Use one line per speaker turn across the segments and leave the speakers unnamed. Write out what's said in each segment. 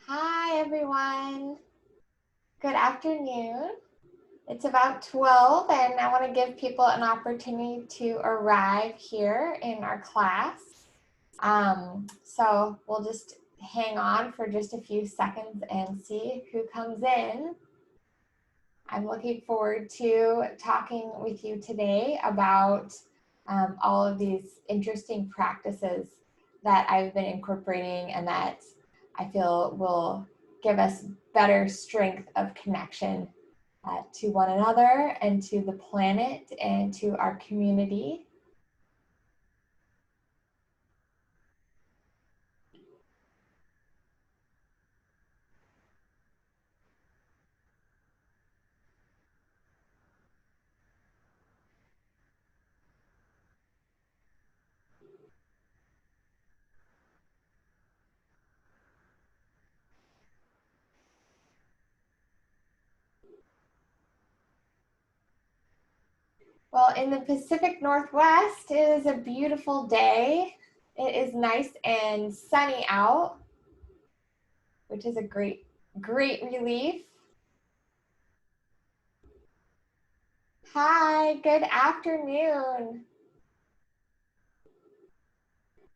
Hi, everyone. Good afternoon. It's about 12, and I want to give people an opportunity to arrive here in our class. So we'll just hang on for just a few seconds and see who comes in. I'm looking forward to talking with you today about all of these interesting practices that I've been incorporating and that I feel will give us better strength of connection to one another and to the planet and to our community. Well, in the Pacific Northwest, it is a beautiful day. It is nice and sunny out, which is a great relief. Hi, good afternoon.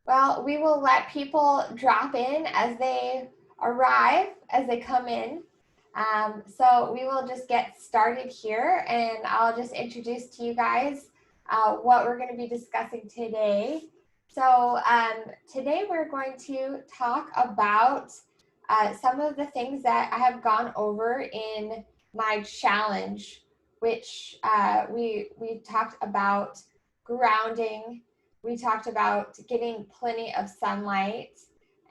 Well, we will let people drop in as they arrive, as they come in. So we will just get started here, and I'll just introduce to you guys what we're going to be discussing today. So today we're going to talk about some of the things that I have gone over in my challenge, which we talked about grounding. We talked about getting plenty of sunlight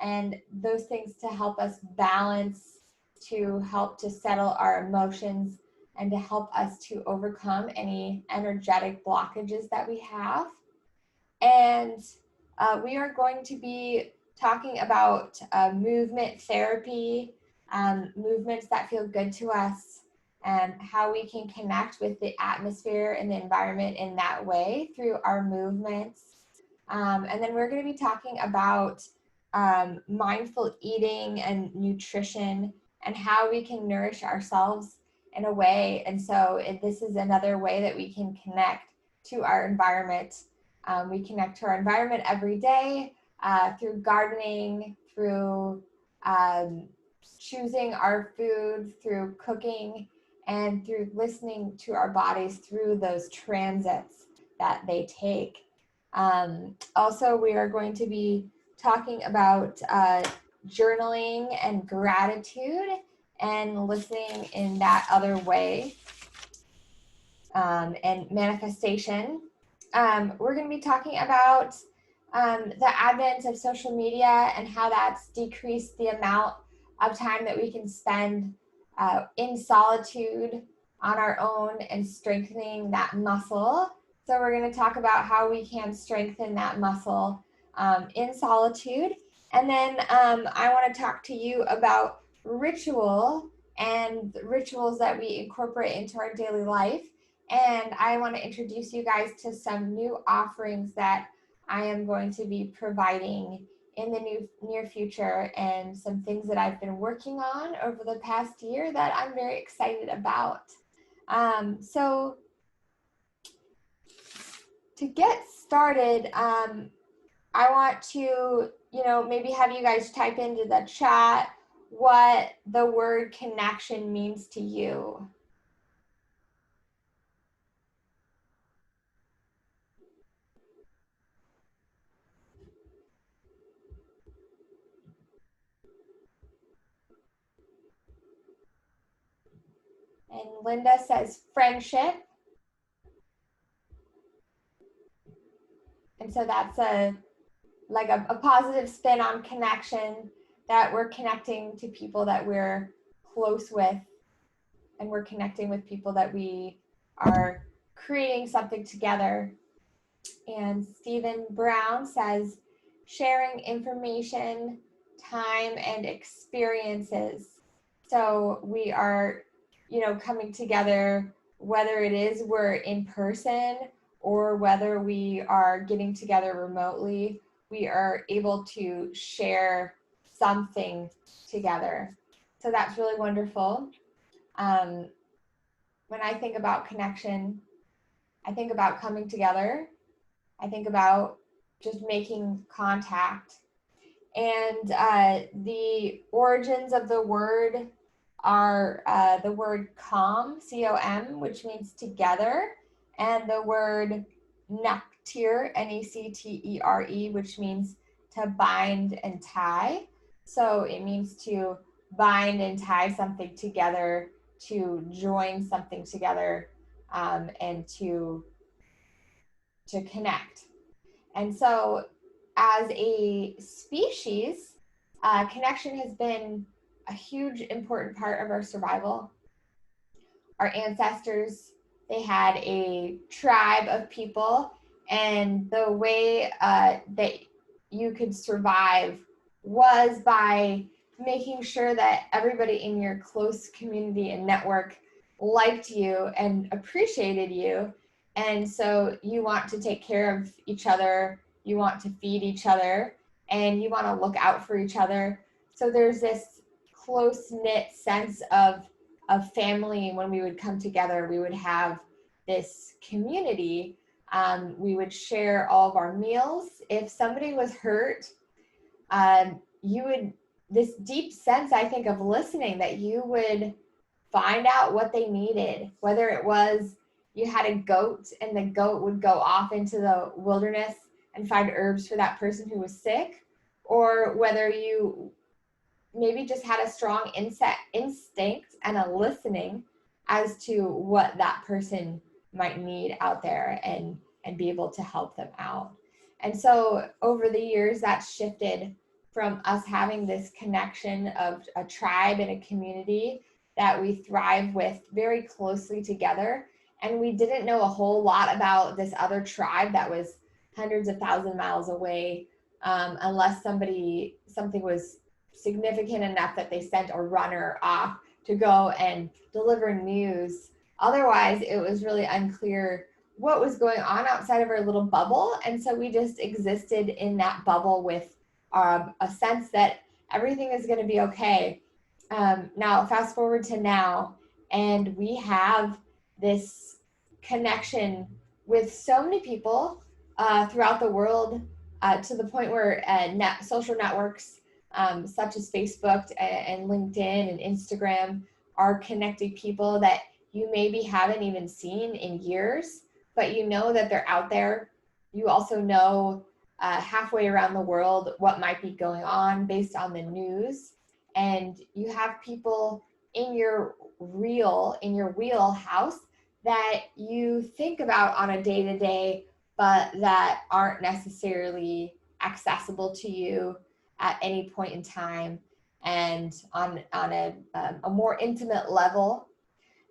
and those things to help us balance, to help to settle our emotions, and to help us to overcome any energetic blockages that we have. And we are going to be talking about movement therapy, movements that feel good to us, and how we can connect with the atmosphere and the environment in that way through our movements. And then we're going to be talking about mindful eating and nutrition and how we can nourish ourselves in a way. And so this is another way that we can connect to our environment. We connect to our environment every day through gardening, through choosing our food, through cooking, and through listening to our bodies through those transits that they take. Also, we are going to be talking about journaling and gratitude and listening in that other way, and manifestation. We're going to be talking about the advent of social media and how that's decreased the amount of time that we can spend in solitude on our own and strengthening that muscle. So we're going to talk about how we can strengthen that muscle in solitude. And then I want to talk to you about ritual and rituals that we incorporate into our daily life. And I want to introduce you guys to some new offerings that I am going to be providing in the near future, and some things that I've been working on over the past year that I'm very excited about. So to get started, I want to, maybe have you guys type into the chat what the word connection means to you. And Linda says friendship. And so that's a positive spin on connection, that we're connecting to people that we're close with, and we're connecting with people that we are creating something together. And Stephen Brown says sharing information, time, and experiences. So we are, coming together, whether it is we're in person or whether we are getting together remotely, we are able to share something together. So that's really wonderful. When I think about connection, I think about coming together. I think about just making contact. And the origins of the word are the word com, C-O-M, which means together, and the word nectere, N-E-C-T-E-R-E, which means to bind and tie. So it means to bind and tie something together, to join something together, and to connect. And so as a species, connection has been a huge important part of our survival. Our ancestors, they had a tribe of people, and the way that you could survive was by making sure that everybody in your close community and network liked you and appreciated you. And so you want to take care of each other, you want to feed each other, and you want to look out for each other. So there's this close-knit sense of family. When we would come together, we would have this community. We would share all of our meals. If somebody was hurt, you would, this deep sense, I think, of listening, that you would find out what they needed, whether it was you had a goat and the goat would go off into the wilderness and find herbs for that person who was sick, or whether you maybe just had a strong instinct and a listening as to what that person might need out there, and be able to help them out. And so over the years, that's shifted from us having this connection of a tribe and a community that we thrive with very closely together. And we didn't know a whole lot about this other tribe that was hundreds of thousands of miles away, unless something was significant enough that they sent a runner off to go and deliver news. Otherwise, it was really unclear what was going on outside of our little bubble. And so we just existed in that bubble with a sense that everything is going to be okay. Now, fast forward to now, and we have this connection with so many people throughout the world, to the point where social networks such as Facebook and LinkedIn and Instagram are connecting people that you maybe haven't even seen in years, but you know that they're out there. You also know halfway around the world what might be going on based on the news. And you have people in your wheelhouse that you think about on a day-to-day, but that aren't necessarily accessible to you at any point in time, and on a more intimate level.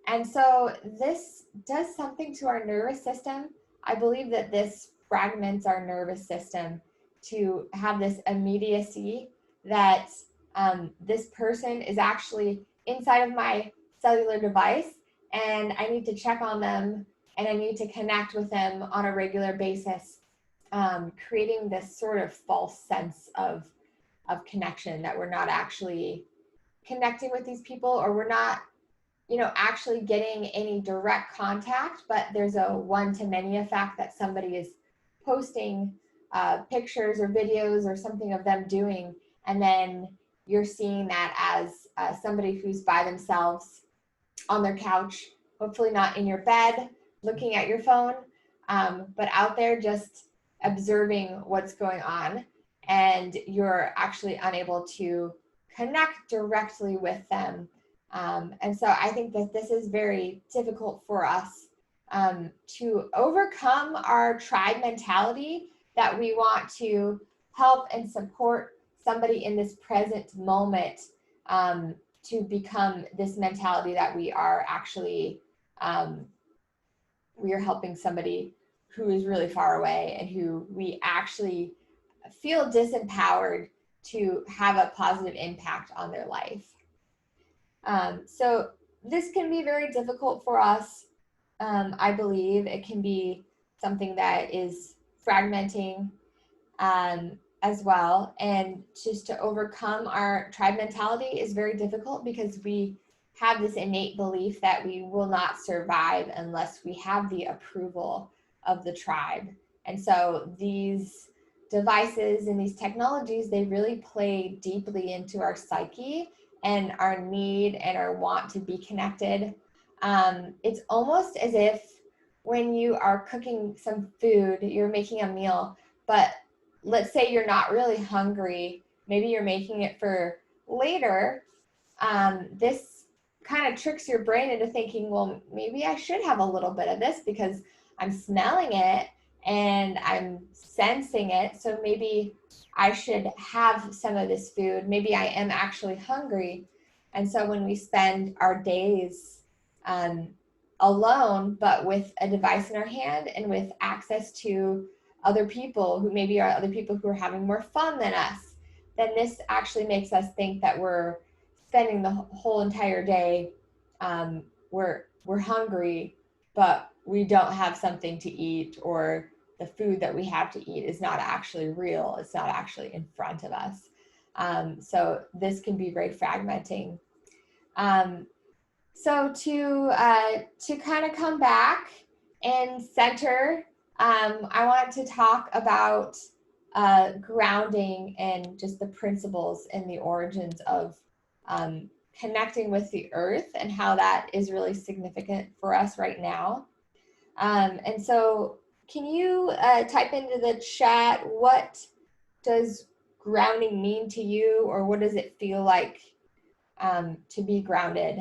And so this does something to our nervous system. I believe that this fragments our nervous system to have this immediacy that this person is actually inside of my cellular device, and I need to check on them, and I need to connect with them on a regular basis, creating this sort of false sense of connection, that we're not actually connecting with these people, or we're not, actually getting any direct contact, but there's a one-to-many effect that somebody is posting pictures or videos or something of them doing, and then you're seeing that as somebody who's by themselves on their couch, hopefully not in your bed looking at your phone, but out there just observing what's going on, and you're actually unable to connect directly with them. And so I think that this is very difficult for us to overcome our tribe mentality, that we want to help and support somebody in this present moment, to become this mentality that we are actually, we are helping somebody who is really far away and who we actually feel disempowered to have a positive impact on their life. So this can be very difficult for us. I believe it can be something that is fragmenting. as well. And just to overcome our tribe mentality is very difficult because we have this innate belief that we will not survive unless we have the approval of the tribe. And so these devices and these technologies, they really play deeply into our psyche and our need and our want to be connected. It's almost as if when you are cooking some food, you're making a meal, but let's say you're not really hungry, maybe you're making it for later. This kind of tricks your brain into thinking, well, maybe I should have a little bit of this because I'm smelling it and I'm sensing it. So maybe I should have some of this food. Maybe I am actually hungry. And so when we spend our days alone, but with a device in our hand and with access to other people who maybe are other people who are having more fun than us, then this actually makes us think that we're spending the whole entire day, we're hungry, but we don't have something to eat, or the food that we have to eat is not actually real. It's not actually in front of us. So this can be very fragmenting. So to kind of come back and center, I want to talk about grounding and just the principles and the origins of connecting with the earth and how that is really significant for us right now. And so can you type into the chat, what does grounding mean to you, or what does it feel like to be grounded?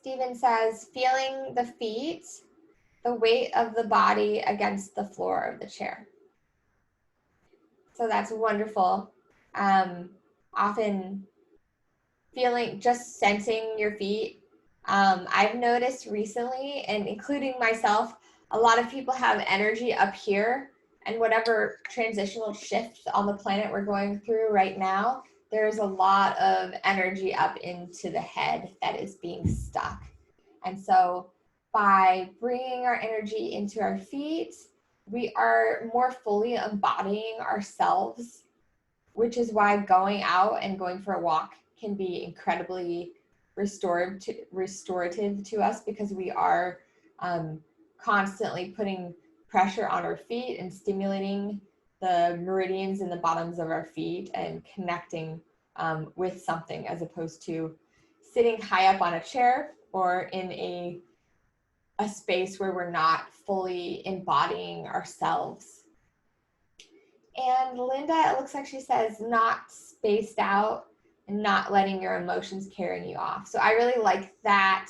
Stephen says, feeling the feet, the weight of the body against the floor of the chair. So that's wonderful. Often feeling, just sensing your feet. I've noticed recently, and including myself, a lot of people have energy up here, and whatever transitional shifts on the planet we're going through right now, there's a lot of energy up into the head that is being stuck. And so by bringing our energy into our feet, we are more fully embodying ourselves, which is why going out and going for a walk can be incredibly restorative to us, because we are constantly putting pressure on our feet and stimulating the meridians in the bottoms of our feet and connecting with something, as opposed to sitting high up on a chair or in a space where we're not fully embodying ourselves. And Linda, it looks like she says not spaced out and not letting your emotions carry you off. So I really like that,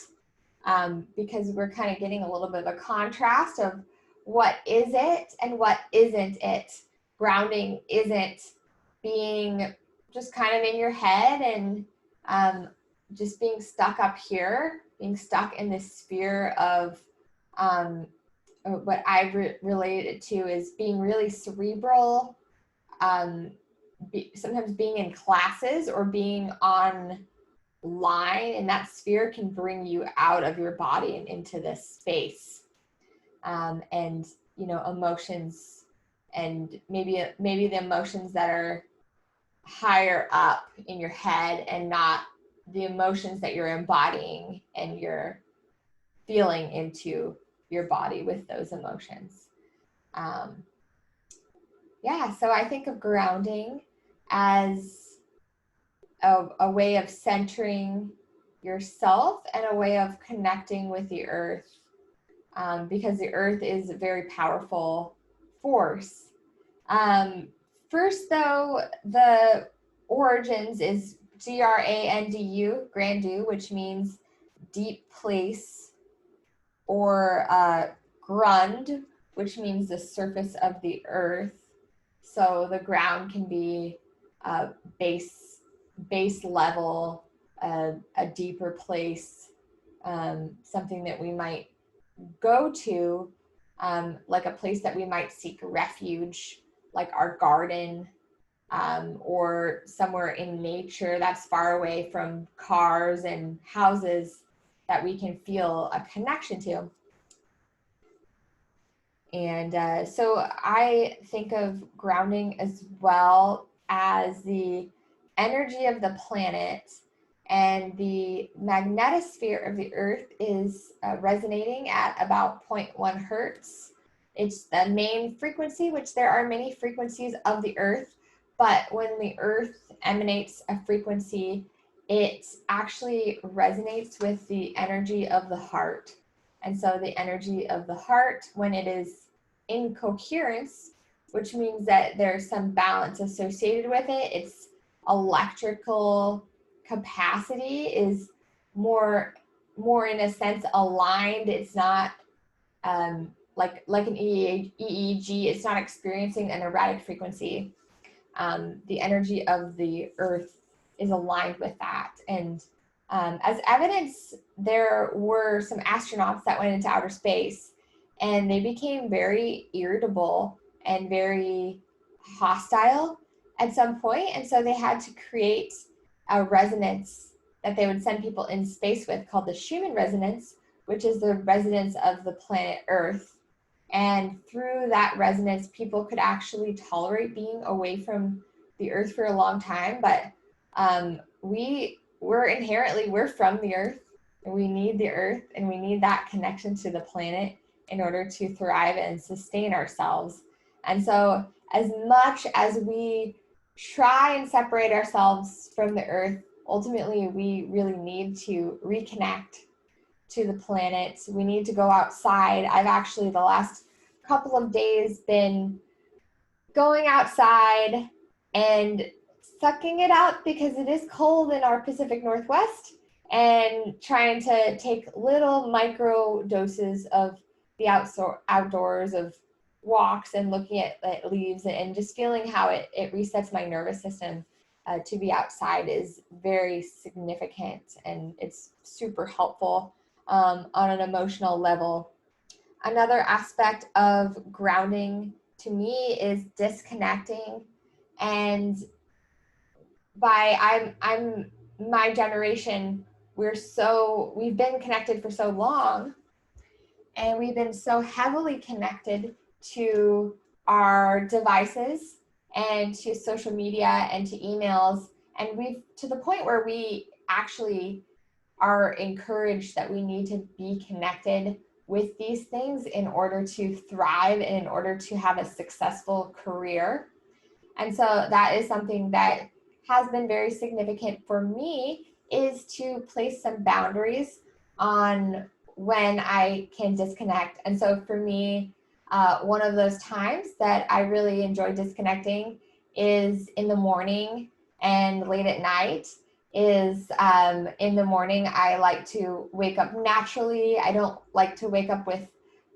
because we're kind of getting a little bit of a contrast of what is it and what isn't it. Grounding isn't being just kind of in your head and just being stuck up here, being stuck in this sphere of what I relate it to is being really cerebral, sometimes being in classes or being online, and that sphere can bring you out of your body and into this space. And emotions, and maybe the emotions that are higher up in your head, and not the emotions that you're embodying and you're feeling into your body with those emotions. So I think of grounding as a way of centering yourself and a way of connecting with the earth, because the earth is a very powerful force. First, though, the origins is Grandu, Grandu, which means deep place, or grund, which means the surface of the earth. So the ground can be base level, a deeper place, something that we might go to, like a place that we might seek refuge, like our garden, or somewhere in nature that's far away from cars and houses that we can feel a connection to. And so I think of grounding as well as the energy of the planet, and the magnetosphere of the earth is resonating at about 0 0.1 hertz. It's the main frequency, which there are many frequencies of the earth, but when the earth emanates a frequency, it actually resonates with the energy of the heart. And so the energy of the heart, when it is in coherence, which means that there's some balance associated with it, its electrical capacity is more in a sense aligned. It's not like an EEG. It's not experiencing an erratic frequency. The energy of the earth is aligned with that. And as evidence, there were some astronauts that went into outer space, and they became very irritable and very hostile at some point. And so they had to create a resonance that they would send people in space with, called the Schumann resonance, which is the resonance of the planet Earth. And through that resonance, people could actually tolerate being away from the earth for a long time. But we're from the earth, and we need the earth, and we need that connection to the planet in order to thrive and sustain ourselves. And so as much as we try and separate ourselves from the earth, ultimately we really need to reconnect to the planet. We need to go outside. I've actually the last couple of days been going outside and sucking it up because it is cold in our Pacific Northwest, and trying to take little micro doses of the outdoors, of walks and looking at leaves, and just feeling how it resets my nervous system. To be outside is very significant, and it's super helpful on an emotional level. Another aspect of grounding to me is disconnecting. And I'm my generation, we've been connected for so long, and we've been so heavily connected to our devices and to social media and to emails, and we've to the point where we actually are encouraged that we need to be connected with these things in order to thrive and in order to have a successful career. And so that is something that has been very significant for me, is to place some boundaries on when I can disconnect. And so for me, one of those times that I really enjoy disconnecting is in the morning, and late at night is in the morning. I like to wake up naturally. I don't like to wake up with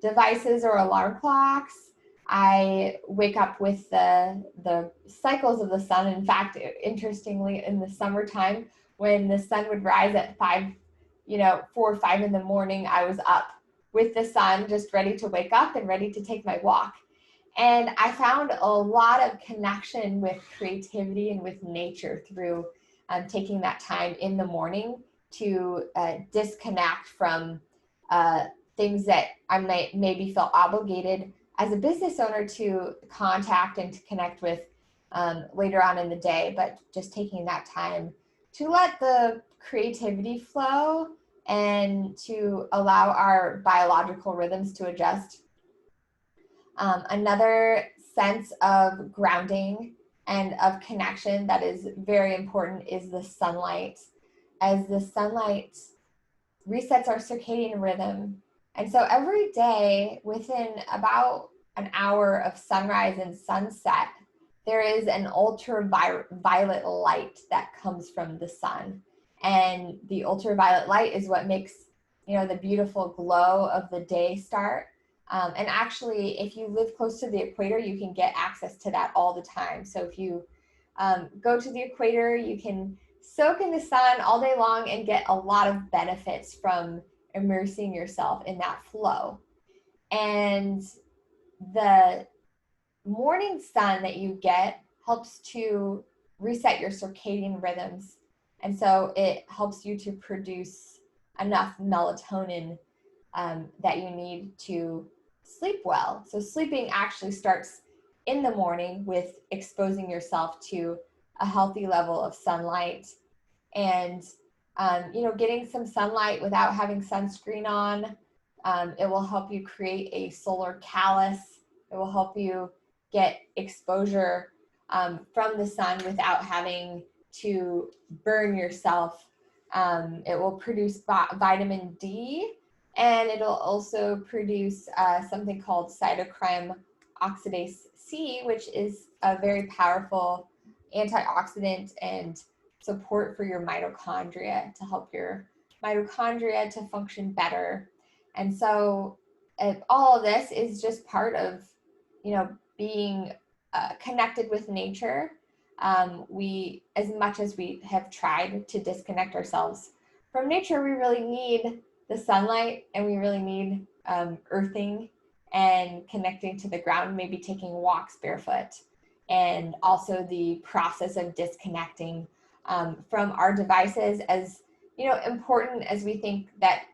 devices or alarm clocks. I wake up with the cycles of the sun. In fact, interestingly, in the summertime, when the sun would rise at 4 or 5 in the morning, I was up with the sun, just ready to wake up and ready to take my walk. And I found a lot of connection with creativity and with nature through taking that time in the morning to disconnect from things that I might maybe feel obligated as a business owner to contact and to connect with later on in the day, but just taking that time to let the creativity flow and to allow our biological rhythms to adjust. Another sense of grounding and of connection that is very important is the sunlight, as the sunlight resets our circadian rhythm. And so every day, within about an hour of sunrise and sunset, there is an ultraviolet light that comes from the sun. And the ultraviolet light is what makes, the beautiful glow of the day start. And actually, if you live close to the equator, you can get access to that all the time. So if you go to the equator. You can soak in the sun all day long and get a lot of benefits from immersing yourself in that flow. And the morning sun that you get helps to reset your circadian rhythms. And so it helps you to produce enough melatonin that you need to sleep well. So sleeping actually starts in the morning with exposing yourself to a healthy level of sunlight, and getting some sunlight without having sunscreen on. It will help you create a solar callus. It will help you get exposure from the sun without having to burn yourself. It will produce vitamin D, and it'll also produce something called cytochrome oxidase C, which is a very powerful antioxidant and support for your mitochondria, to help your mitochondria to function better. And so all of this is just part of, being connected with nature. We, as much as we have tried to disconnect ourselves from nature, we really need the sunlight, and we really need earthing and connecting to the ground, maybe taking walks barefoot, and also the process of disconnecting from our devices. As important as we think that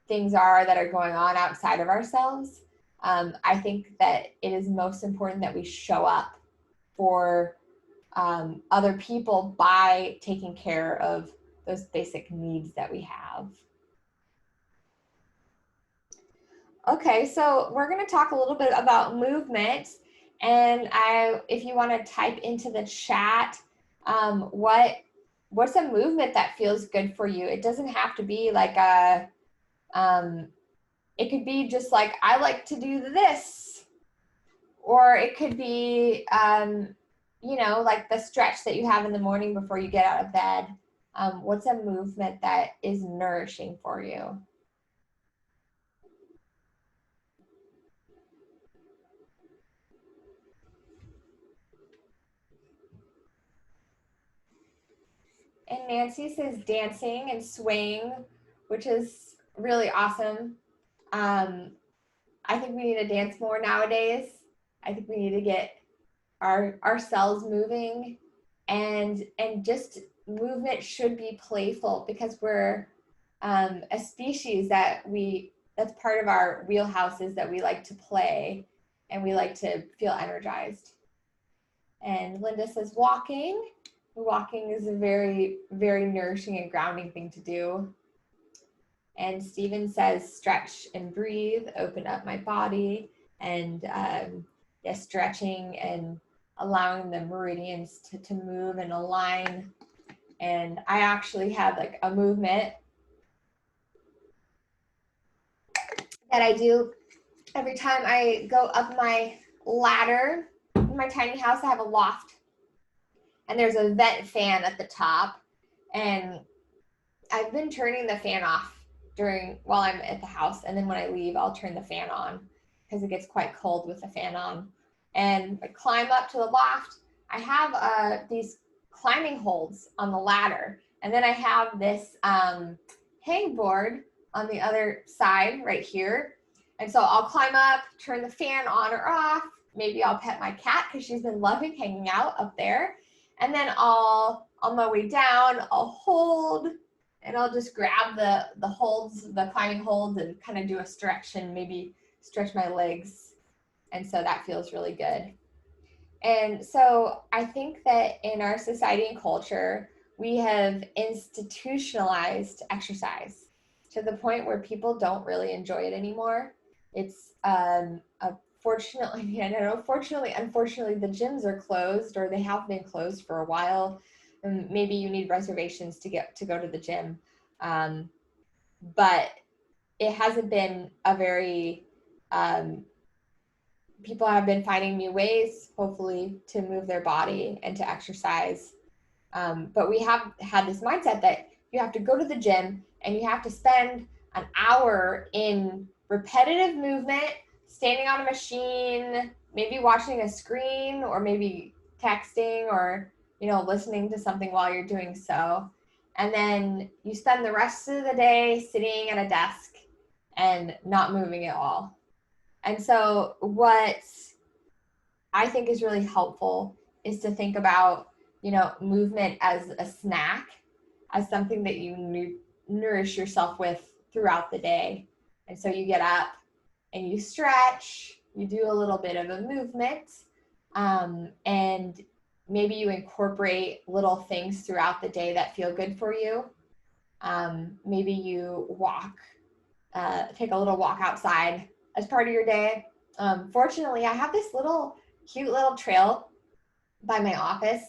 things are that are going on outside of ourselves, I think that it is most important that we show up for other people by taking care of those basic needs that we have. Okay, so we're going to talk a little bit about movement, and if you want to type into the chat, what's a movement that feels good for you? It doesn't have to be like it could be just like, I like to do this, or it could be, like the stretch that you have in the morning before you get out of bed. What's a movement that is nourishing for you? And Nancy says dancing and swaying, which is really awesome. I think we need to dance more nowadays. I think we need to get our cells moving, and just movement should be playful, because we're a species that's part of our wheelhouse, is that we like to play and we like to feel energized. And Linda says walking. Walking is a very, very nourishing and grounding thing to do. And Stephen says stretch and breathe, open up my body, and stretching and allowing the meridians to move and align. And I actually have like a movement that I do every time I go up my drader. In my tiny house, I have a loft, and there's a vent fan at the top, and I've been turning the fan off while I'm at the house, and then when I leave, I'll turn the fan on because it gets quite cold with the fan on. And I climb up to the loft. I have these climbing holds on the ladder, and then I have this hang board on the other side right here. And so I'll climb up, turn the fan on or off. Maybe I'll pet my cat because she's been loving hanging out up there. And then on my way down, I'll hold, and I'll just grab the holds, the climbing holds, and kind of do a stretch and maybe stretch my legs. And so that feels really good. And so I think that in our society and culture, we have institutionalized exercise to the point where people don't really enjoy it anymore. It's unfortunately, the gyms are closed, or they have been closed for a while. And maybe you need reservations to go to the gym. But it hasn't been a very, people have been finding new ways, hopefully, to move their body and to exercise. But we have had this mindset that you have to go to the gym and you have to spend an hour in repetitive movement, standing on a machine, maybe watching a screen, or maybe texting, or listening to something while you're doing so. And then you spend the rest of the day sitting at a desk and not moving at all. And so what I think is really helpful is to think about, movement as a snack, as something that you nourish yourself with throughout the day. And so you get up and you stretch, you do a little bit of a movement, and maybe you incorporate little things throughout the day that feel good for you. Maybe you walk, take a little walk outside as part of your day. Fortunately, I have this cute little trail by my office,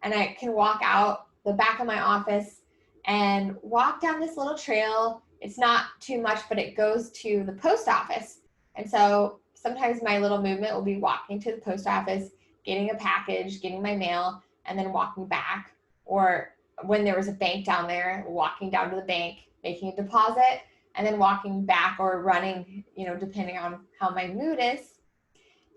and I can walk out the back of my office and walk down this little trail. It's not too much, but it goes to the post office. And so sometimes my little movement will be walking to the post office, getting a package, getting my mail, and then walking back. Or when there was a bank down there, walking down to the bank, making a deposit, and then walking back or running, depending on how my mood is.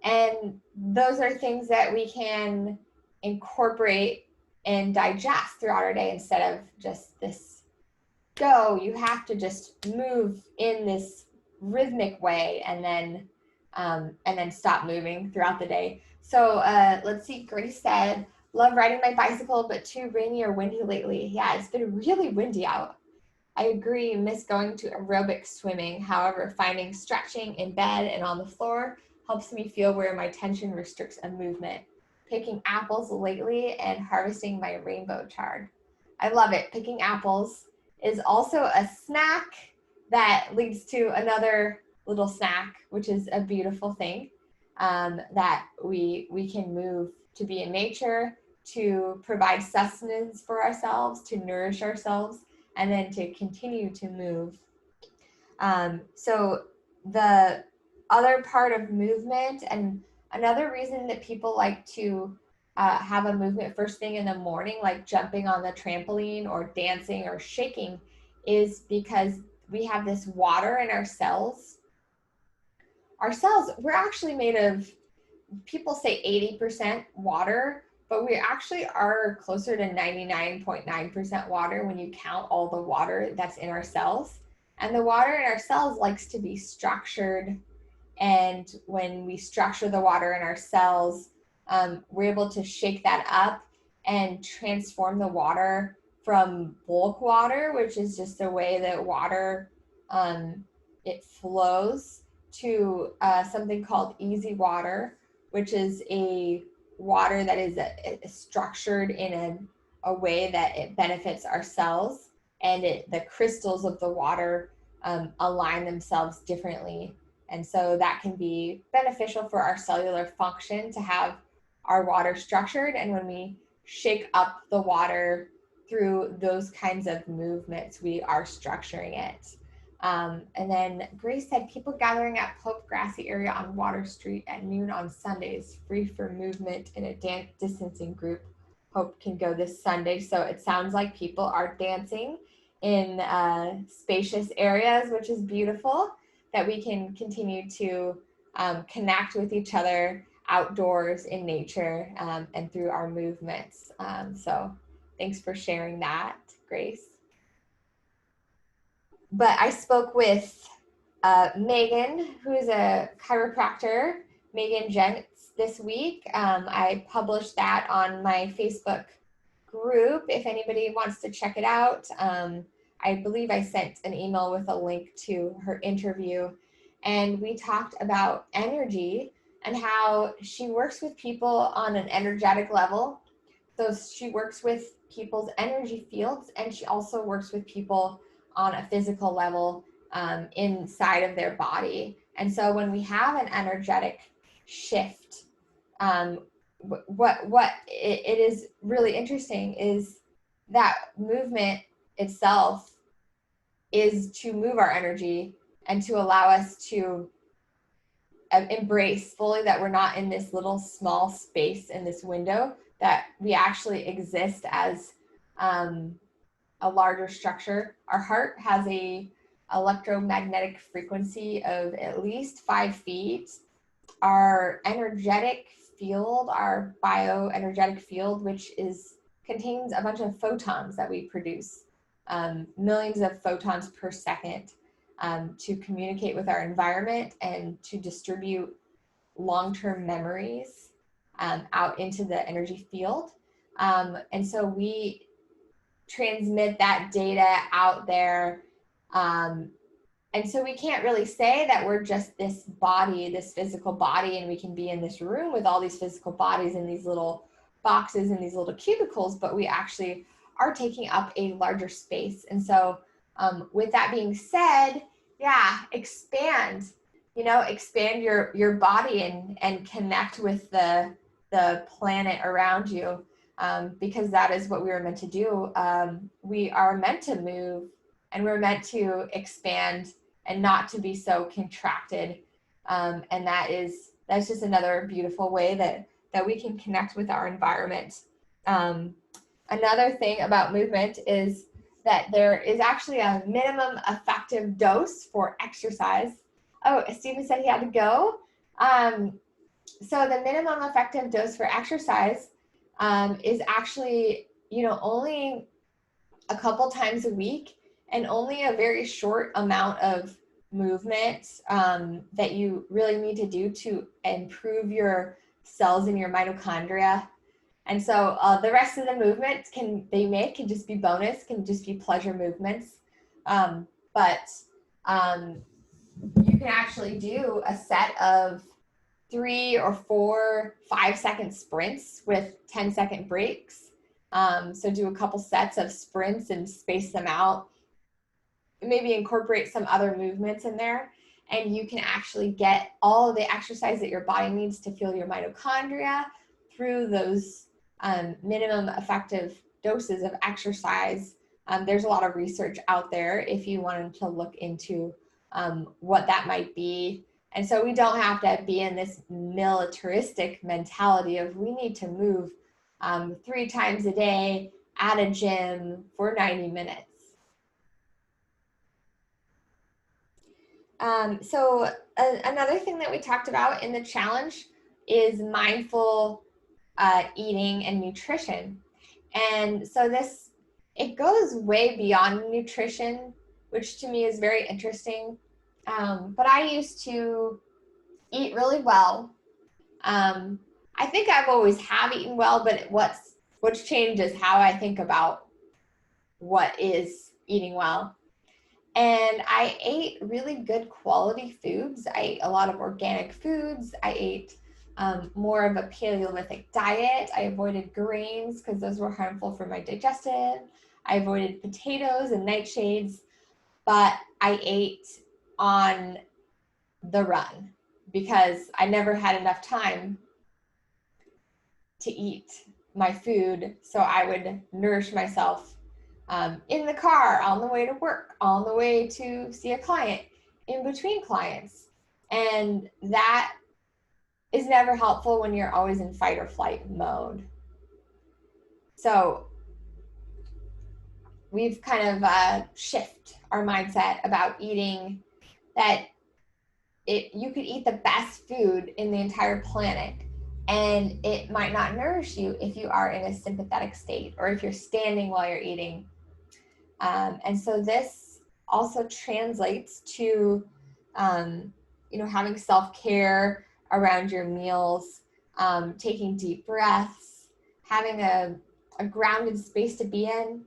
And those are things that we can incorporate and digest throughout our day instead of just this go. You have to just move in this rhythmic way and then stop moving throughout the day. So let's see, Grace said, love riding my bicycle, but too rainy or windy lately. Yeah, it's been really windy out. I agree, miss going to aerobic swimming. However, finding stretching in bed and on the floor helps me feel where my tension restricts a movement. Picking apples lately and harvesting my rainbow chard. I love it. Picking apples is also a snack that leads to another little snack, which is a beautiful thing, that we can move to be in nature, to provide sustenance for ourselves, to nourish ourselves, and then to continue to move. So the other part of movement, and another reason that people like to have a movement first thing in the morning, like jumping on the trampoline or dancing or shaking, is because we have this water in our cells. Our cells, we're actually made of, people say 80% water, but we actually are closer to 99.9% water when you count all the water that's in our cells. And the water in our cells likes to be structured. And when we structure the water in our cells, we're able to shake that up and transform the water from bulk water, which is just a way that water, it flows, to something called easy water, which is a water that is structured in a way that it benefits our cells, and the crystals of the water align themselves differently. And so that can be beneficial for our cellular function to have our water structured. And when we shake up the water through those kinds of movements, we are structuring it. And then Grace said, people gathering at Pope Grassy area on Water Street at noon on Sundays, free for movement in a dance distancing group. Hope can go this Sunday. So it sounds like people are dancing in spacious areas, which is beautiful, that we can continue to connect with each other outdoors in nature, and through our movements. So thanks for sharing that, Grace. But I spoke with Megan, who is a chiropractor, Megan Gents, this week. I published that on my Facebook group if anybody wants to check it out. I believe I sent an email with a link to her interview, and we talked about energy and how she works with people on an energetic level. So she works with people's energy fields, and she also works with people on a physical level, inside of their body. And so when we have an energetic shift, what it is really interesting is that movement itself is to move our energy and to allow us to embrace fully that we're not in this little small space in this window, that we actually exist as a larger structure. Our heart has a electromagnetic frequency of at least 5 feet. Our energetic field, our bioenergetic field, which is contains a bunch of photons that we produce, millions of photons per second, to communicate with our environment and to distribute long-term memories out into the energy field. And so we transmit that data out there. And so we can't really say that we're just this body, this physical body, and we can be in this room with all these physical bodies in these little boxes and these little cubicles, but we actually are taking up a larger space. And so with that being said, yeah, expand your body and connect with the planet around you, because that is what we were meant to do. We are meant to move, and we're meant to expand and not to be so contracted. And that's just another beautiful way that we can connect with our environment. Another thing about movement is that there is actually a minimum effective dose for exercise. Oh, Stephen said he had to go. So the minimum effective dose for exercise is actually, only a couple times a week, and only a very short amount of movement that you really need to do to improve your cells in your mitochondria. And so the rest of the movements can just be bonus, can just be pleasure movements. But you can actually do a set of 3 or 4 5-second sprints with 10-second breaks. So do a couple sets of sprints and space them out. Maybe incorporate some other movements in there, and you can actually get all of the exercise that your body needs to fuel your mitochondria through those minimum effective doses of exercise. There's a lot of research out there if you wanted to look into what that might be. And so we don't have to be in this militaristic mentality of we need to move 3 times a day at a gym for 90 minutes. So another thing that we talked about in the challenge is mindful eating and nutrition. And so it goes way beyond nutrition, which to me is very interesting. But I used to eat really well. I think I've always have eaten well, but what's changed is how I think about what is eating well. And I ate really good quality foods. I ate a lot of organic foods. I ate more of a Paleolithic diet. I avoided grains because those were harmful for my digestive. I avoided potatoes and nightshades, but I ate on the run because I never had enough time to eat my food. So I would nourish myself in the car, on the way to work, on the way to see a client, in between clients. And that is never helpful when you're always in fight or flight mode. So we've kind of shift our mindset about eating, that you could eat the best food in the entire planet and it might not nourish you if you are in a sympathetic state or if you're standing while you're eating. And so this also translates to, having self-care around your meals, taking deep breaths, having a grounded space to be in.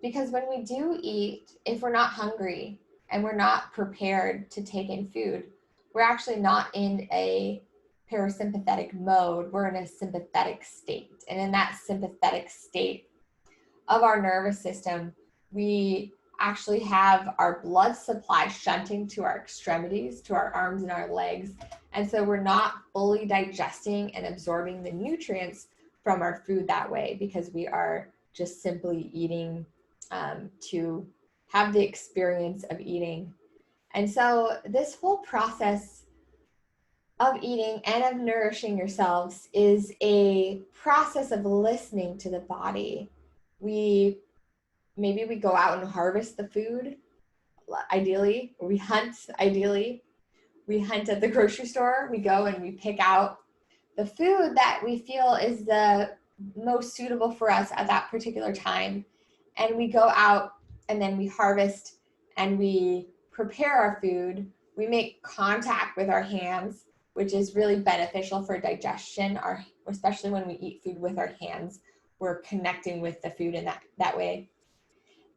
Because when we do eat, if we're not hungry and we're not prepared to take in food, we're actually not in a parasympathetic mode. We're in a sympathetic state. And in that sympathetic state of our nervous system, we actually have our blood supply shunting to our extremities, to our arms and our legs. And so we're not fully digesting and absorbing the nutrients from our food that way, because we are just simply eating to have the experience of eating. And so this whole process of eating and of nourishing yourselves is a process of listening to the body. Maybe we go out and harvest the food, ideally, or we hunt, ideally. We hunt at the grocery store. We go and we pick out the food that we feel is the most suitable for us at that particular time. And we go out and then we harvest and we prepare our food. We make contact with our hands, which is really beneficial for digestion, especially when we eat food with our hands. We're connecting with the food in that way.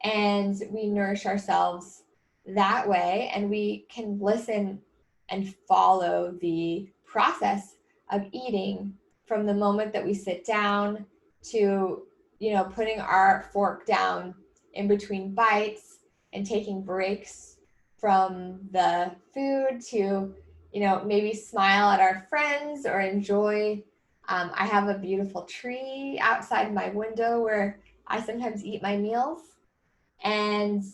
And we nourish ourselves that way, and we can listen and follow the process of eating from the moment that we sit down to, putting our fork down in between bites and taking breaks from the food to, maybe smile at our friends or enjoy. I have a beautiful tree outside my window where I sometimes eat my meals. And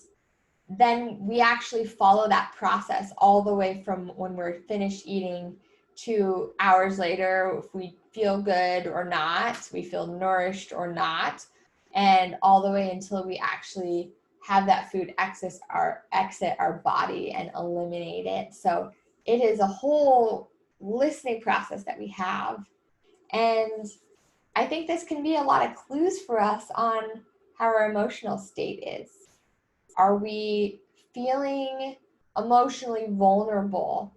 then we actually follow that process all the way from when we're finished eating to hours later, if we feel good or not, we feel nourished or not, and all the way until we actually have that food exit our body and eliminate it. So it is a whole listening process that we have. And I think this can be a lot of clues for us on how our emotional state is. Are we feeling emotionally vulnerable?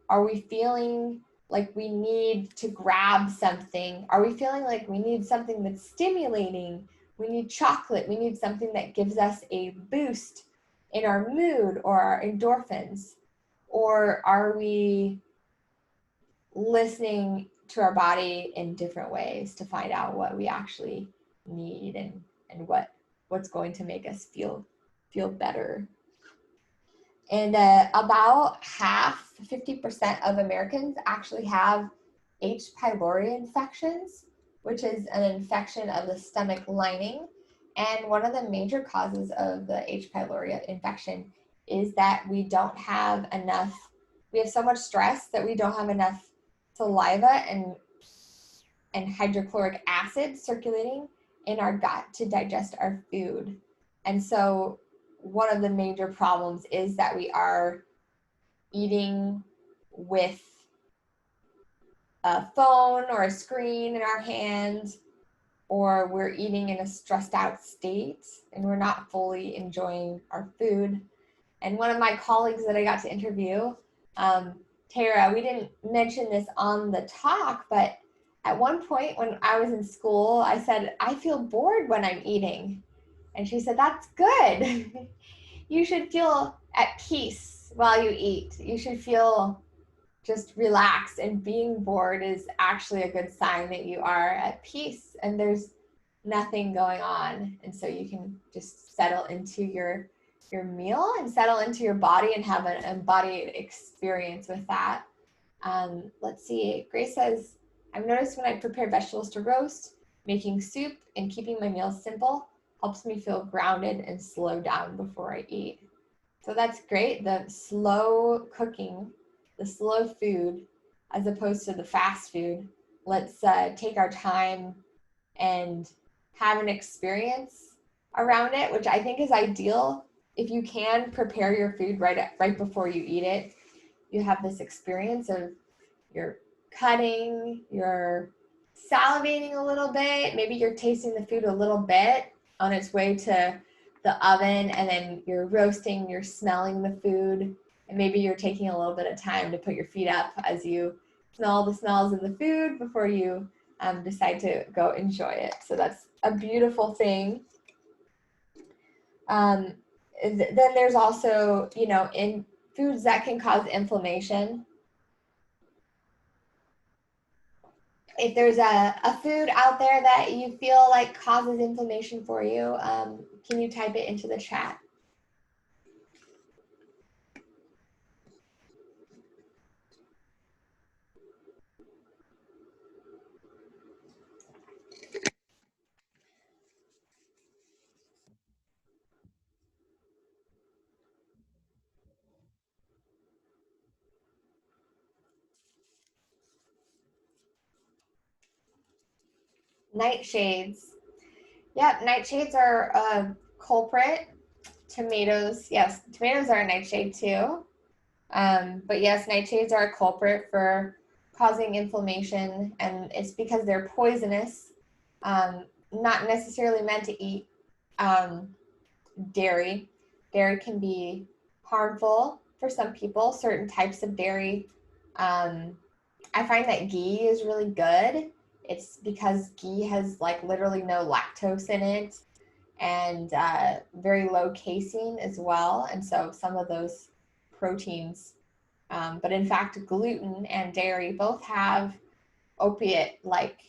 Are we feeling like we need to grab something? Are we feeling like we need something that's stimulating? We need chocolate. We need something that gives us a boost in our mood or our endorphins? Or are we listening to our body in different ways to find out what we actually need and what's going to make us feel better? And about 50% of Americans actually have H. pylori infections, which is an infection of the stomach lining. And one of the major causes of the H. pylori infection is that we don't have enough, we have so much stress that we don't have enough saliva and hydrochloric acid circulating in our gut to digest our food. And so one of the major problems is that we are eating with a phone or a screen in our hands, or we're eating in a stressed out state and we're not fully enjoying our food. And one of my colleagues that I got to interview, Tara, we didn't mention this on the talk, but at one point when I was in school, I said, I feel bored when I'm eating. And she said, that's good. You should feel at peace while you eat. You should feel just relaxed, and being bored is actually a good sign that you are at peace and there's nothing going on. And so you can just settle into your meal and settle into your body and have an embodied experience with that. Let's see. Grace says, I've noticed when I prepare vegetables to roast, making soup and keeping my meals simple helps me feel grounded and slow down before I eat. So that's great. The slow cooking, the slow food, as opposed to the fast food. Let's take our time and have an experience around it, which I think is ideal. If you can prepare your food right before you eat it, you have this experience of you're cutting, you're salivating a little bit, maybe you're tasting the food a little bit on its way to the oven, and then you're roasting, you're smelling the food, and maybe you're taking a little bit of time to put your feet up as you smell the smells of the food before you decide to go enjoy it. So that's a beautiful thing. Then there's also, in foods that can cause inflammation. If there's a food out there that you feel like causes inflammation for you, can you type it into the chat? Nightshades. Yep, nightshades are a culprit. Tomatoes, yes, tomatoes are a nightshade too. But yes, nightshades are a culprit for causing inflammation, and it's because they're poisonous. not necessarily meant to eat dairy. Dairy can be harmful for some people, certain types of dairy. I find that ghee is really good. It's because ghee has like literally no lactose in it, and very low casein as well. And so some of those proteins, but in fact, gluten and dairy both have opiate-like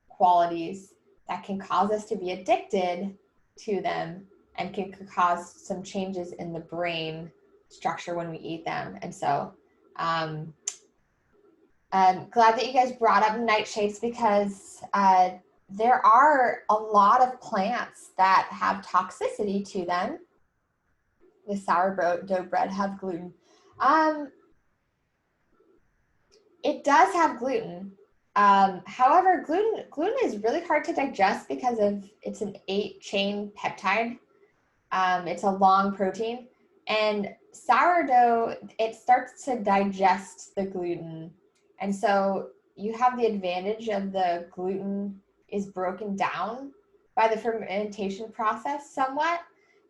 qualities that can cause us to be addicted to them and can cause some changes in the brain structure when we eat them. And so I'm glad that you guys brought up nightshades, because there are a lot of plants that have toxicity to them. The sourdough bread have gluten. It does have gluten. However, gluten is really hard to digest because it's an 8-chain peptide. It's a long protein, and sourdough, it starts to digest the gluten, and so you have the advantage of the gluten is broken down by the fermentation process somewhat.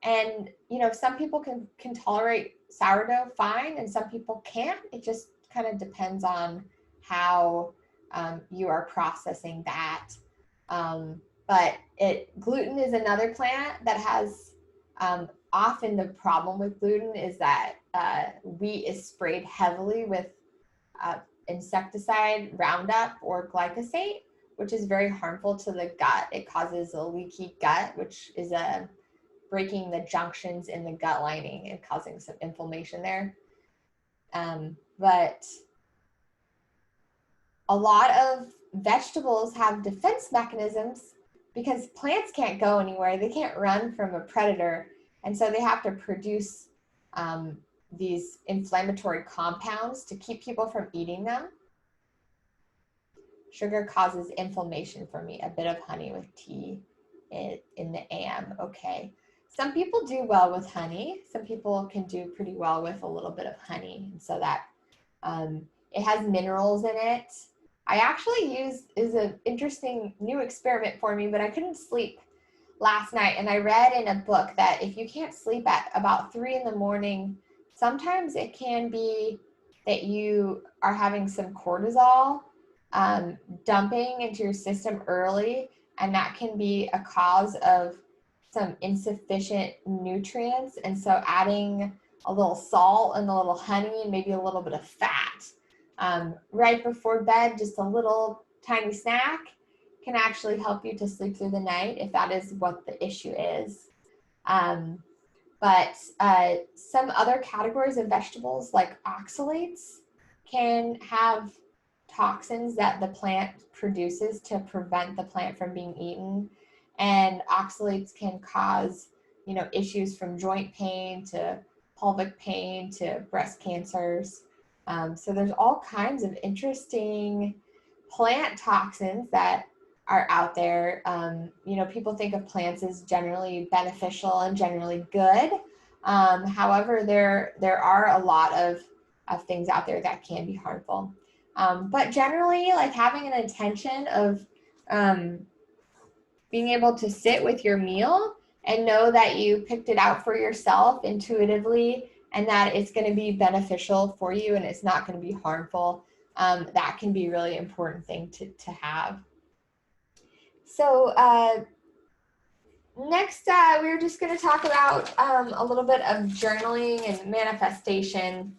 And some people can tolerate sourdough fine, and some people can't. It just kind of depends on how you are processing that. But gluten is another plant that has often the problem with gluten is that wheat is sprayed heavily with insecticide, Roundup, or glyphosate, which is very harmful to the gut. It causes a leaky gut, which is breaking the junctions in the gut lining and causing some inflammation there. But a lot of vegetables have defense mechanisms because plants can't go anywhere. They can't run from a predator. And so they have to produce these inflammatory compounds to keep people from eating them. Sugar causes inflammation for me. A bit of honey with tea in the AM. Okay. Some people do well with honey. Some people can do pretty well with a little bit of honey. And so that it has minerals in it. I actually is an interesting new experiment for me, but I couldn't sleep last night. And I read in a book that if you can't sleep at about 3 in the morning, sometimes it can be that you are having some cortisol dumping into your system early. And that can be a cause of some insufficient nutrients. And so adding a little salt and a little honey and maybe a little bit of fat right before bed, just a little tiny snack, can actually help you to sleep through the night if that is what the issue is. But some other categories of vegetables like oxalates can have toxins that the plant produces to prevent the plant from being eaten. And oxalates can cause, issues from joint pain to pelvic pain to breast cancers. So there's all kinds of interesting plant toxins that are out there. People think of plants as generally beneficial and generally good. However, there are a lot of things out there that can be harmful. But generally, like having an intention of being able to sit with your meal and know that you picked it out for yourself intuitively and that it's going to be beneficial for you and it's not going to be harmful, that can be a really important thing to have. So next, we're just going to talk about a little bit of journaling and manifestation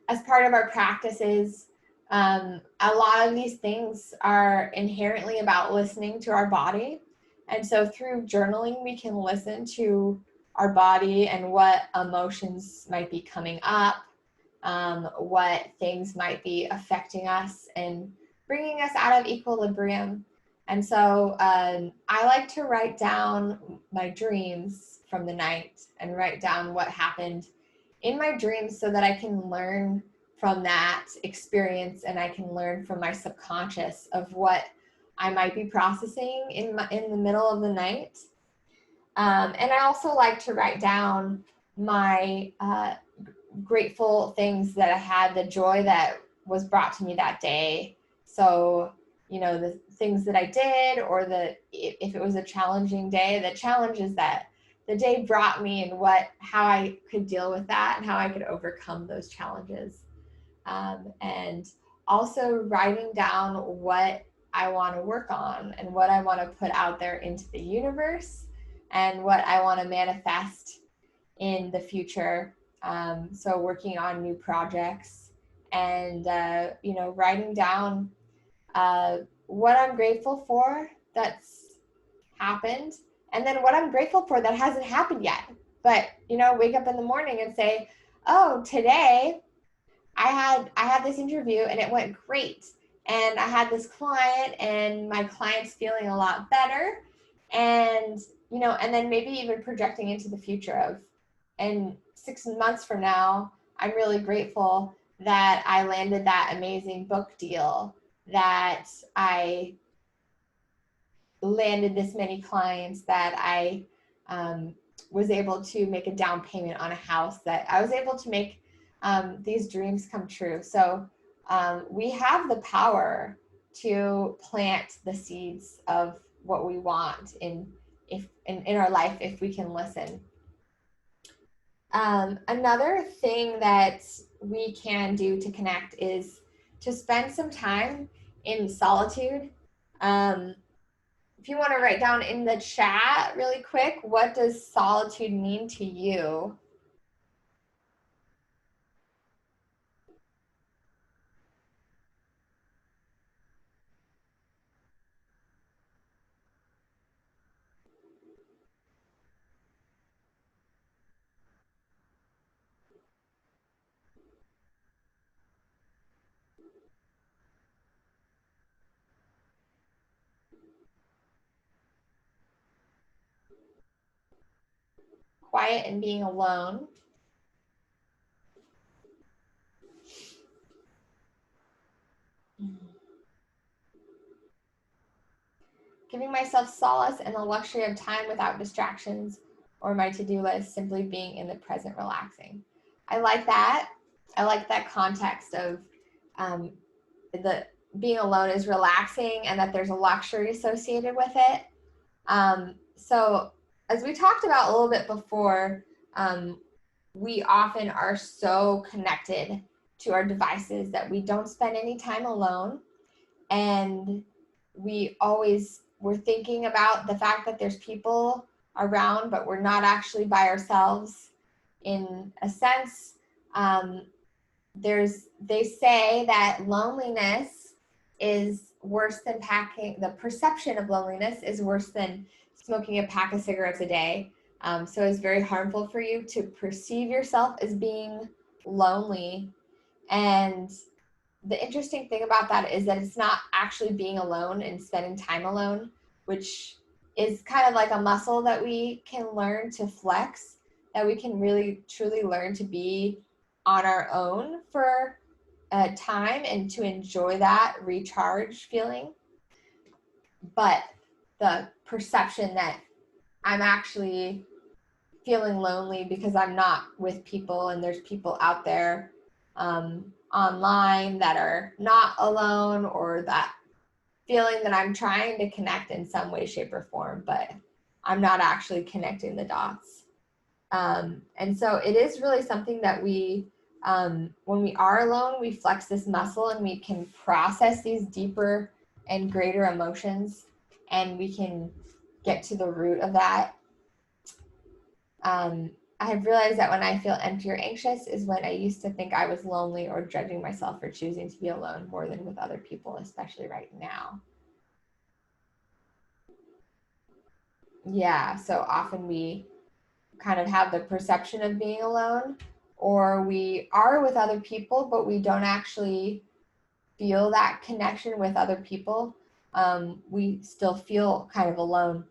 as part of our practices. A lot of these things are inherently about listening to our body. And so through journaling, we can listen to our body and what emotions might be coming up, what things might be affecting us and bringing us out of equilibrium. And so I like to write down my dreams from the night and write down what happened in my dreams so that I can learn from that experience and I can learn from my subconscious of what I might be processing in the middle of the night. And I also like to write down my grateful things that I had, the joy that was brought to me that day. So, the things that I did, or if it was a challenging day. The challenge is that the day brought me and how I could deal with that and how I could overcome those challenges. And also writing down what I want to work on and what I want to put out there into the universe and what I want to manifest in the future. So working on new projects and, writing down what I'm grateful for that's happened, and then what I'm grateful for that hasn't happened yet. But, wake up in the morning and say, oh, today I had this interview and it went great. And I had this client and my client's feeling a lot better. And, and then maybe even projecting into the future of, and 6 months from now, I'm really grateful that I landed that amazing book deal, that I landed this many clients, that I was able to make a down payment on a house, that I was able to make these dreams come true. So we have the power to plant the seeds of what we want in our life if we can listen. Another thing that we can do to connect is to spend some time in solitude. If you want to write down in the chat really quick, what does solitude mean to you? Quiet and being alone. Giving myself solace and the luxury of time without distractions or my to-do list, simply being in the present, relaxing. I like that. I like that context of the being alone is relaxing and that there's a luxury associated with it. So as we talked about a little bit before, we often are so connected to our devices that we don't spend any time alone. And we're thinking about the fact that there's people around, but we're not actually by ourselves. In a sense, they say that loneliness is worse than the perception of loneliness is worse than smoking a pack of cigarettes a day. So it's very harmful for you to perceive yourself as being lonely. And the interesting thing about that is that it's not actually being alone and spending time alone, which is kind of like a muscle that we can learn to flex, that we can really truly learn to be on our own for a time and to enjoy that recharge feeling. But the perception that I'm actually feeling lonely because I'm not with people and there's people out there online that are not alone, or that feeling that I'm trying to connect in some way, shape, or form, but I'm not actually connecting the dots. And so it is really something that we, when we are alone, we flex this muscle and we can process these deeper and greater emotions, and we can get to the root of that. I have realized that when I feel empty or anxious is when I used to think I was lonely or judging myself for choosing to be alone more than with other people, especially right now. Yeah, so often we kind of have the perception of being alone, or we are with other people, but we don't actually feel that connection with other people. We still feel kind of alone.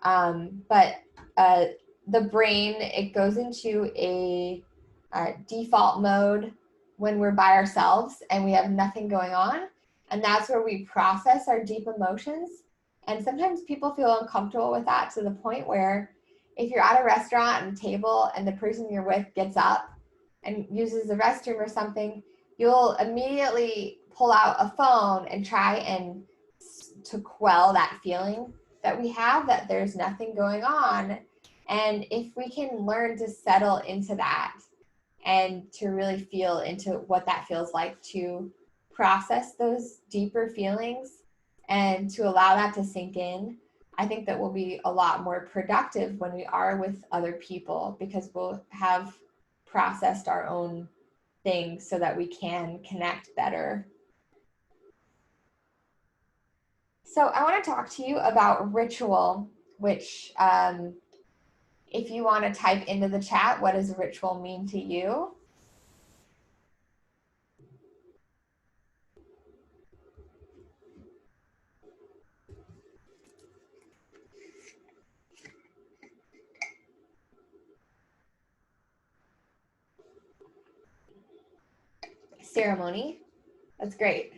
But the brain, it goes into a default mode when we're by ourselves and we have nothing going on. And that's where we process our deep emotions. And sometimes people feel uncomfortable with that to the point where if you're at a restaurant and a table and the person you're with gets up and uses the restroom or something, you'll immediately pull out a phone and try and to quell that feeling that we have, that there's nothing going on. And if we can learn to settle into that and to really feel into what that feels like, to process those deeper feelings and to allow that to sink in, I think that we'll be a lot more productive when we are with other people, because we'll have processed our own things so that we can connect better. So I want to talk to you about ritual, which if you want to type into the chat, what does ritual mean to you? Ceremony. That's great.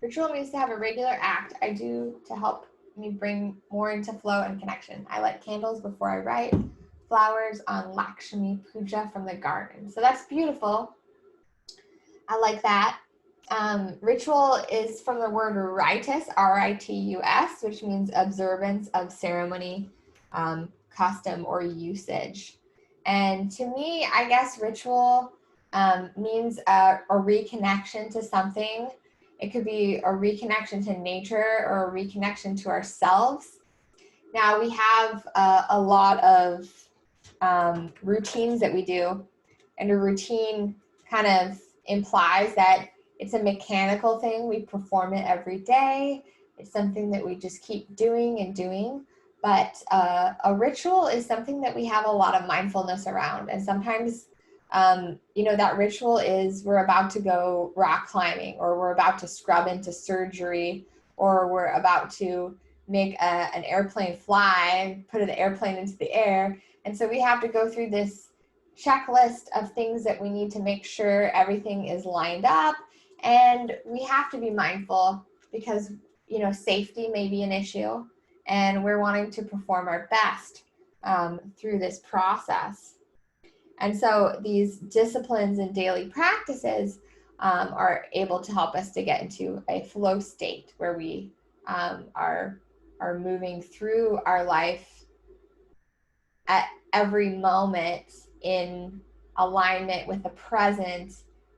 Ritual means to have a regular act I do to help me bring more into flow and connection. I light candles before I write, flowers on Lakshmi Puja from the garden. So that's beautiful. I like that. Ritual is from the word ritus, R-I-T-U-S, which means observance of ceremony, custom, or usage. And to me, I guess ritual means a reconnection to something. It could be a reconnection to nature or a reconnection to ourselves. Now, we have a lot of routines that we do, and a routine kind of implies that it's a mechanical thing. We perform it every day. It's something that we just keep doing and doing. But a ritual is something that we have a lot of mindfulness around. And sometimes, that ritual is we're about to go rock climbing, or we're about to scrub into surgery, or we're about to make an airplane fly, put an airplane into the air. And so we have to go through this checklist of things that we need to make sure everything is lined up. And we have to be mindful because, safety may be an issue, and we're wanting to perform our best through this process. And so these disciplines and daily practices are able to help us to get into a flow state where we are moving through our life at every moment in alignment with the present,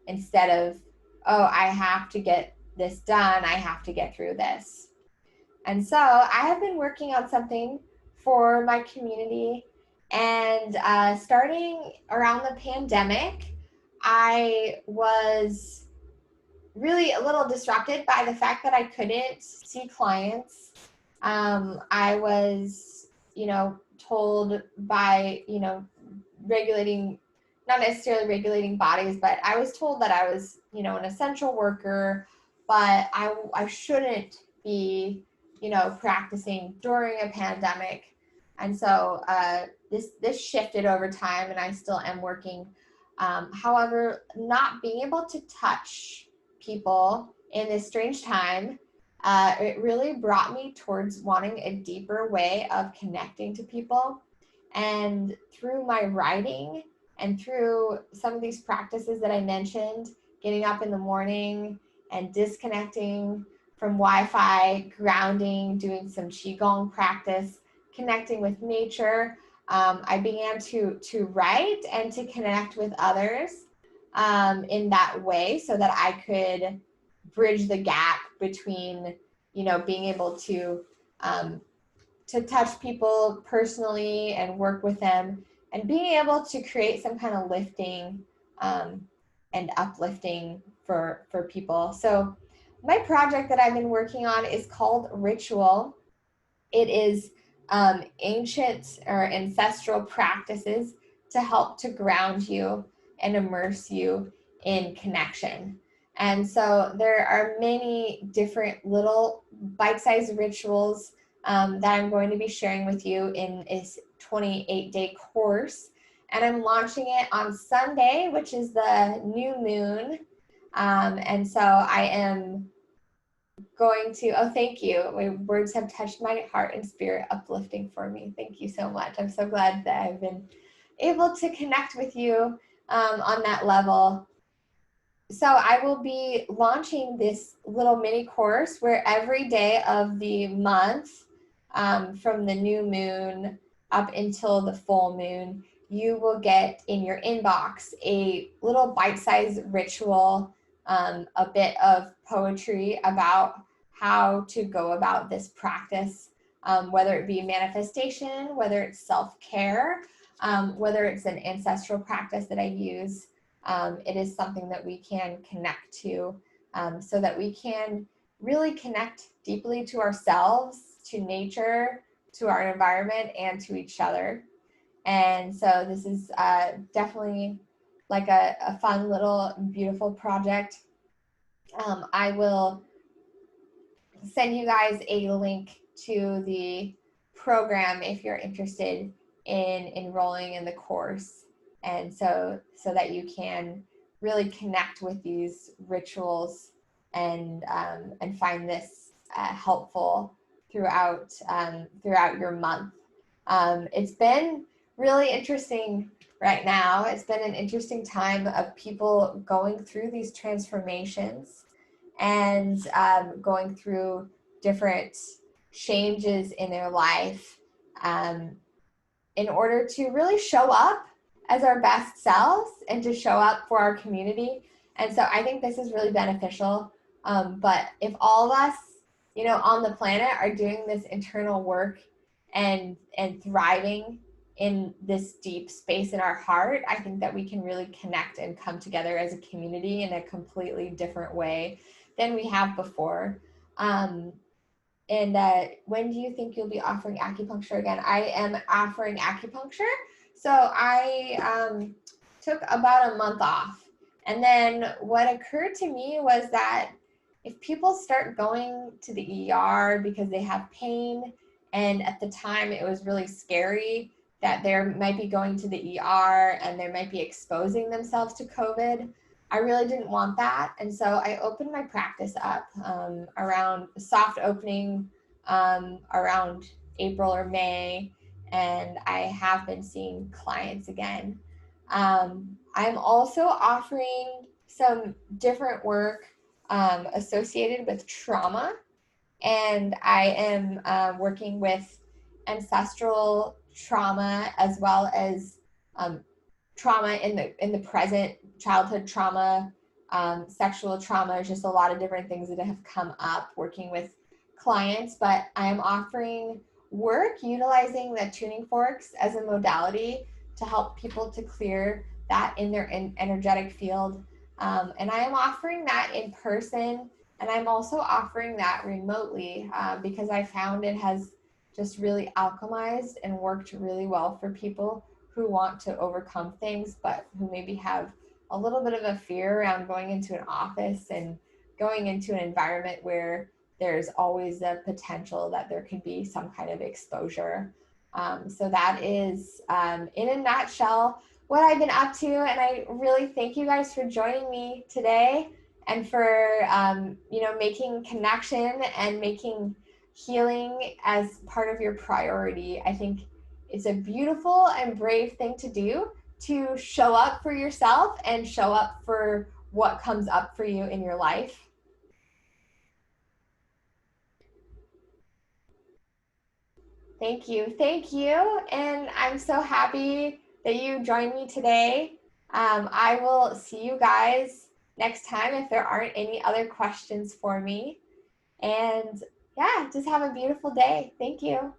instead of, oh, I have to get this done, I have to get through this. And so I have been working on something for my community, and starting around the pandemic, I was really a little disrupted by the fact that I couldn't see clients. I was, told by, regulating, not necessarily regulating bodies, but I was told that I was, an essential worker, but I shouldn't be, practicing during a pandemic. And so this shifted over time, and I still am working. However, not being able to touch people in this strange time, it really brought me towards wanting a deeper way of connecting to people. And through my writing and through some of these practices that I mentioned, getting up in the morning and disconnecting from Wi-Fi, grounding, doing some Qigong practice, connecting with nature, I began to write and to connect with others in that way, so that I could bridge the gap between, being able to touch people personally and work with them, and being able to create some kind of lifting and uplifting for people. So my project that I've been working on is called Ritual. It is ancient or ancestral practices to help to ground you and immerse you in connection. And so there are many different little bite-sized rituals that I'm going to be sharing with you in this 28-day course. and I'm launching it on Sunday, which is the new moon. And so I am going to, oh, thank you. My words have touched my heart and spirit, uplifting for me. Thank you so much. I'm so glad that I've been able to connect with you on that level. So I will be launching this little mini course where every day of the month, from the new moon up until the full moon, you will get in your inbox a little bite-sized ritual, a bit of poetry about how to go about this practice, whether it be manifestation, whether it's self-care, whether it's an ancestral practice that I use. It is something that we can connect to, so that we can really connect deeply to ourselves, to nature, to our environment, and to each other. And so this is definitely like a fun little beautiful project. I will send you guys a link to the program if you're interested in enrolling in the course, and so that you can really connect with these rituals and find this helpful throughout your month. It's been really interesting right now. It's been an interesting time of people going through these transformations and going through different changes in their life, in order to really show up as our best selves and to show up for our community. And so I think this is really beneficial. But if all of us, on the planet are doing this internal work and thriving in this deep space in our heart, I think that we can really connect and come together as a community in a completely different way than we have before. And when do you think you'll be offering acupuncture again? I am offering acupuncture. So I took about a month off. And then what occurred to me was that if people start going to the ER because they have pain, and at the time it was really scary that they might be going to the ER and they might be exposing themselves to COVID, I really didn't want that. And so I opened my practice up around soft opening around April or May, and I have been seeing clients again. I'm also offering some different work associated with trauma, and I am working with ancestral trauma as well as trauma in the present, childhood trauma, sexual trauma. There's just a lot of different things that have come up working with clients, but I am offering work utilizing the tuning forks as a modality to help people to clear that in their energetic field. And I am offering that in person, and I'm also offering that remotely because I found it has just really alchemized and worked really well for people who want to overcome things, but who maybe have a little bit of a fear around going into an office and going into an environment where there's always a potential that there could be some kind of exposure. So that is, in a nutshell, what I've been up to. And I really thank you guys for joining me today and for, making connection and making healing as part of your priority. I think it's a beautiful and brave thing to do, to show up for yourself and show up for what comes up for you in your life. Thank you. Thank you. And I'm so happy that you joined me today. I will see you guys next time if there aren't any other questions for me. And yeah, just have a beautiful day. Thank you.